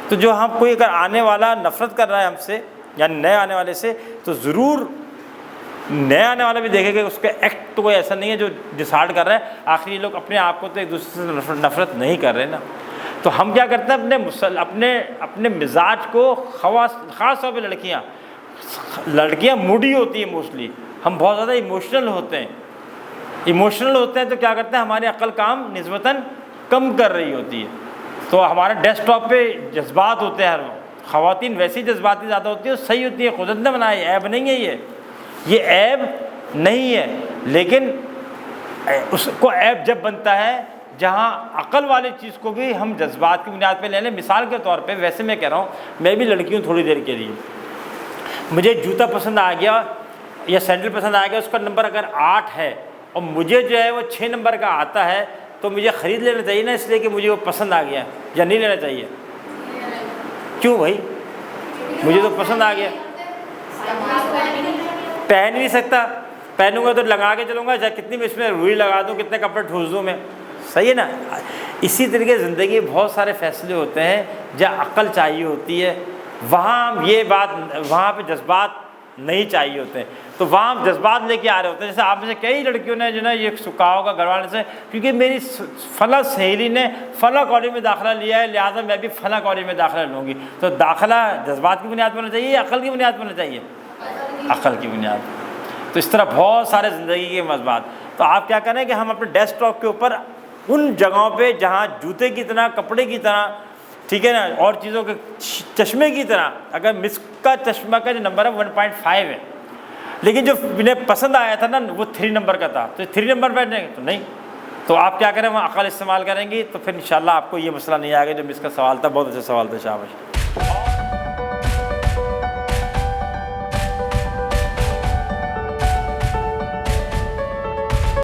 तो जो हम कोई अगर आने वाला नफ़रत कर रहा है हमसे, यानी नए आने वाले से, तो ज़रूर नया आने वाला भी देखेगा कि उसका एक्ट तो कोई ऐसा नहीं है जो डिसाइड कर रहा है। आखिर ये लोग अपने आप को तो एक दूसरे से नफ़रत नहीं कर रहे ना। तो हम क्या करते हैं, अपने मिजाज को, ख़ास तौर पर लड़कियाँ मूडी होती है मोस्टली, हम बहुत ज़्यादा इमोशनल होते हैं। तो क्या करते हैं, हमारी अक्ल काम निस्बतन कम कर रही होती है। तो हमारे डेस्कटॉप पे जज्बात होते हैं, ख़वातीन वैसी जज्बाती ज़्यादा होती है, सही होती है, खुद ने बनाई, ऐब नहीं है ये ऐब नहीं है। लेकिन उसको ऐब जब बनता है जहाँ अक़ल वाली चीज़ को भी हम जज्बात की बुनियाद पे ले लें। मिसाल के तौर पे, वैसे मैं कह रहा हूँ, मैं भी लड़की हूँ थोड़ी देर के लिए, मुझे जूता पसंद आ गया या सैंडल पसंद आ गया, उसका नंबर अगर 8 है और मुझे जो है वो 6 नंबर का आता है, तो मुझे ख़रीद लेना चाहिए ना, इसलिए कि मुझे वो पसंद आ गया, या नहीं लेना चाहिए? क्यों भाई? मुझे तो पसंद आ गया, पहन नहीं सकता, पहनूंगा तो लगा के चलूँगा, चाहे कितनी भी इसमें रुई लगा दूँ, कितने कपड़े ठूस दूँ मैं, सही है ना। इसी तरीके ज़िंदगी में बहुत सारे फ़ैसले होते हैं जहाँ अक्ल चाहिए होती है, वहाँ पे जज्बात नहीं चाहिए होते हैं। तो वहाँ हम जज्बात लेके आ रहे होते हैं। जैसे आप में से कई लड़कियों ने जो ना ये सुखा होगा घर वाले से, क्योंकि मेरी फला सहेली ने फला कॉलेज में दाखिला लिया है, लिहाजा मैं भी फला कॉलेज में दाखिला लूँगी। तो दाखिला जज्बात की बुनियाद पर होना चाहिए या अक़ल की बुनियाद पर होना चाहिए? अक़ल की बुनियाद। तो इस तरह बहुत सारे ज़िंदगी के मज़बात। तो आप क्या करें कि हम अपने डेस्कटॉप के ऊपर उन जगहों पे जहाँ जूते की तरह, कपड़े की तरह, ठीक है ना, और चीज़ों के चश्मे की तरह, अगर मिस का चश्मा का जो नंबर है 1.5 है, लेकिन जो इन्हें पसंद आया था ना वो 3 नंबर का था, तो 3 नंबर बैठने तो नहीं। तो आप क्या करें, वहाँ अक़ल इस्तेमाल करेंगी, तो फिर इंशाल्लाह आपको ये मसला नहीं आएगा जो मिस का सवाल था। बहुत अच्छा सवाल था, शाबाश।